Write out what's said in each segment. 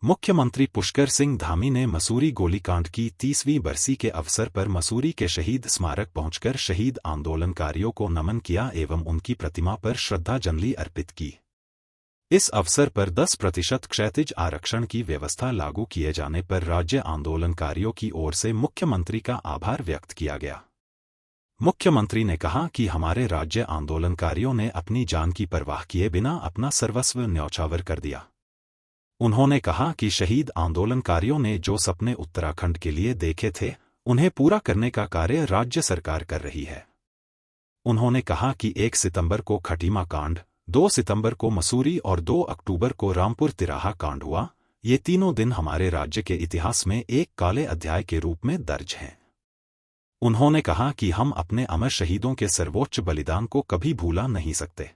मुख्यमंत्री पुष्कर सिंह धामी ने मसूरी गोलीकांड की 30वीं बरसी के अवसर पर मसूरी के शहीद स्मारक पहुंचकर शहीद आंदोलनकारियों को नमन किया एवं उनकी प्रतिमा पर श्रद्धांजलि अर्पित की। इस अवसर पर 10% क्षैतिज आरक्षण की व्यवस्था लागू किए जाने पर राज्य आंदोलनकारियों की ओर से मुख्यमंत्री का आभार व्यक्त किया गया। मुख्यमंत्री ने कहा कि हमारे राज्य आंदोलनकारियों ने अपनी जान की परवाह किए बिना अपना सर्वस्व न्यौछावर कर दिया। उन्होंने कहा कि शहीद आंदोलनकारियों ने जो सपने उत्तराखंड के लिए देखे थे, उन्हें पूरा करने का कार्य राज्य सरकार कर रही है। उन्होंने कहा कि 1 सितंबर को खटीमा कांड, 2 सितंबर को मसूरी और 2 अक्टूबर को रामपुर तिराहा कांड हुआ। ये तीनों दिन हमारे राज्य के इतिहास में एक काले अध्याय के रूप में दर्ज हैं। उन्होंने कहा कि हम अपने अमर शहीदों के सर्वोच्च बलिदान को कभी भूला नहीं सकते।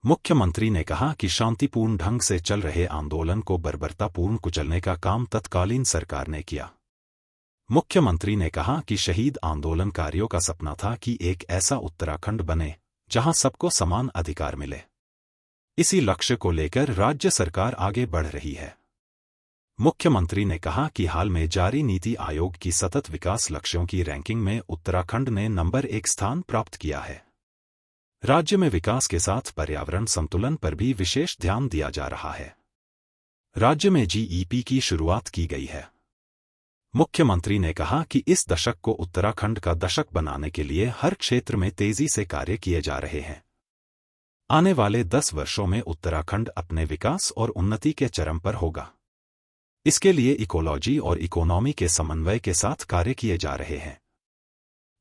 मुख्यमंत्री ने कहा कि शांतिपूर्ण ढंग से चल रहे आंदोलन को बर्बरतापूर्ण कुचलने का काम तत्कालीन सरकार ने किया। मुख्यमंत्री ने कहा कि शहीद आंदोलनकारियों का सपना था कि एक ऐसा उत्तराखंड बने जहां सबको समान अधिकार मिले। इसी लक्ष्य को लेकर राज्य सरकार आगे बढ़ रही है। मुख्यमंत्री ने कहा कि हाल में जारी नीति आयोग की सतत विकास लक्ष्यों की रैंकिंग में उत्तराखंड ने नंबर 1 स्थान प्राप्त किया है। राज्य में विकास के साथ पर्यावरण संतुलन पर भी विशेष ध्यान दिया जा रहा है। राज्य में जीईपी की शुरुआत की गई है। मुख्यमंत्री ने कहा कि इस दशक को उत्तराखंड का दशक बनाने के लिए हर क्षेत्र में तेजी से कार्य किए जा रहे हैं। आने वाले 10 वर्षों में उत्तराखंड अपने विकास और उन्नति के चरम पर होगा। इसके लिए इकोलॉजी और इकोनॉमी के समन्वय के साथ कार्य किए जा रहे हैं।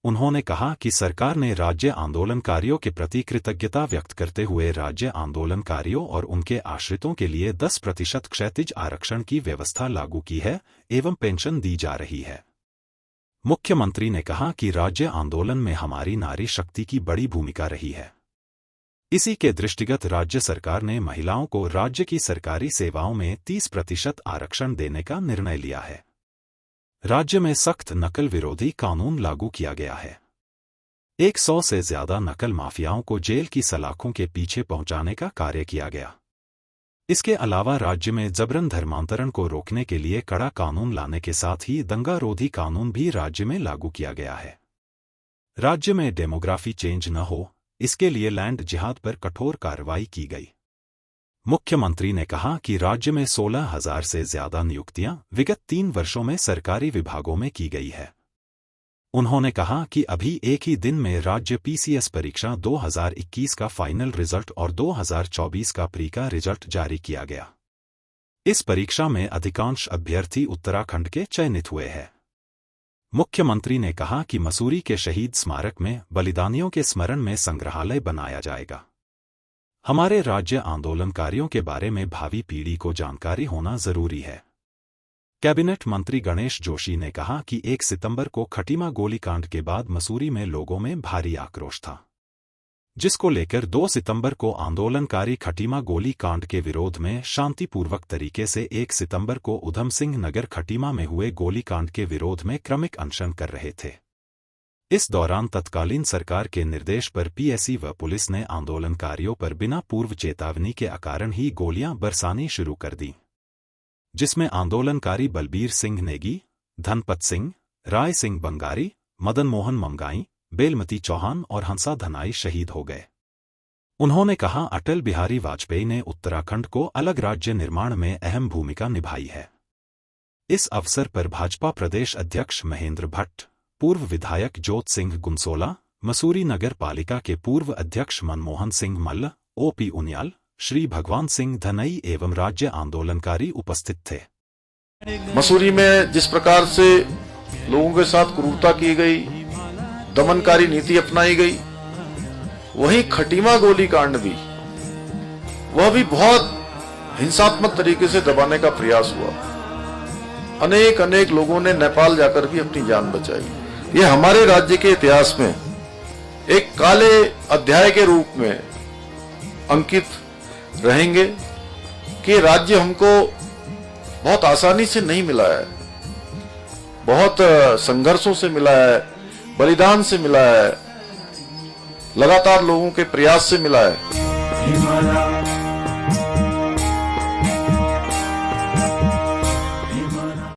उन्होंने कहा कि सरकार ने राज्य आंदोलनकारियों के प्रति कृतज्ञता व्यक्त करते हुए राज्य आंदोलनकारियों और उनके आश्रितों के लिए 10% क्षैतिज आरक्षण की व्यवस्था लागू की है एवं पेंशन दी जा रही है। मुख्यमंत्री ने कहा कि राज्य आंदोलन में हमारी नारी शक्ति की बड़ी भूमिका रही है। इसी के दृष्टिगत राज्य सरकार ने महिलाओं को राज्य की सरकारी सेवाओं में 30% आरक्षण देने का निर्णय लिया है। राज्य में सख्त नकल विरोधी कानून लागू किया गया है। 100 से ज्यादा नकल माफियाओं को जेल की सलाखों के पीछे पहुंचाने का कार्य किया गया। इसके अलावा राज्य में जबरन धर्मांतरण को रोकने के लिए कड़ा कानून लाने के साथ ही दंगारोधी कानून भी राज्य में लागू किया गया है। राज्य में डेमोग्राफी चेंज न हो, इसके लिए लैंड जिहाद पर कठोर कार्रवाई की गई। मुख्यमंत्री ने कहा कि राज्य में 16,000 से ज्यादा नियुक्तियां विगत 3 वर्षों में सरकारी विभागों में की गई है। उन्होंने कहा कि अभी एक ही दिन में राज्य पीसीएस परीक्षा 2021 का फाइनल रिजल्ट और 2024 का प्री का रिजल्ट जारी किया गया। इस परीक्षा में अधिकांश अभ्यर्थी उत्तराखंड के चयनित हुए हैं। मुख्यमंत्री ने कहा कि मसूरी के शहीद स्मारक में बलिदानियों के स्मरण में संग्रहालय बनाया जाएगा। हमारे राज्य आंदोलनकारियों के बारे में भावी पीढ़ी को जानकारी होना जरूरी है। कैबिनेट मंत्री गणेश जोशी ने कहा कि 1 सितंबर को खटीमा गोलीकांड के बाद मसूरी में लोगों में भारी आक्रोश था, जिसको लेकर 2 सितंबर को आंदोलनकारी खटीमा गोलीकांड के विरोध में शांतिपूर्वक तरीके से 1 सितंबर को उधम सिंह नगर खटीमा में हुए गोलीकांड के विरोध में क्रमिक अनशन कर रहे थे। इस दौरान तत्कालीन सरकार के निर्देश पर पीएसी व पुलिस ने आंदोलनकारियों पर बिना पूर्व चेतावनी के अकारण ही गोलियां बरसानी शुरू कर दी, जिसमें आंदोलनकारी बलबीर सिंह नेगी, धनपत सिंह, राय सिंह बंगारी, मदन मोहन मंगाई, बेलमती चौहान और हंसा धनाई शहीद हो गए। उन्होंने कहा, अटल बिहारी वाजपेयी ने उत्तराखंड को अलग राज्य निर्माण में अहम भूमिका निभाई है। इस अवसर पर भाजपा प्रदेश अध्यक्ष महेंद्र भट्ट, पूर्व विधायक जोत सिंह गुंसोला, मसूरी नगर पालिका के पूर्व अध्यक्ष मनमोहन सिंह मल्ल, ओपी उनियाल, श्री भगवान सिंह धनई एवं राज्य आंदोलनकारी उपस्थित थे। मसूरी में जिस प्रकार से लोगों के साथ क्रूरता की गई, दमनकारी नीति अपनाई गई, वहीं खटीमा गोलीकांड भी, वह भी बहुत हिंसात्मक तरीके से दबाने का प्रयास हुआ। अनेक लोगों ने नेपाल जाकर भी अपनी जान बचाई। ये हमारे राज्य के इतिहास में एक काले अध्याय के रूप में अंकित रहेंगे कि राज्य हमको बहुत आसानी से नहीं मिला है, बहुत संघर्षों से मिला है, बलिदान से मिला है, लगातार लोगों के प्रयास से मिला है।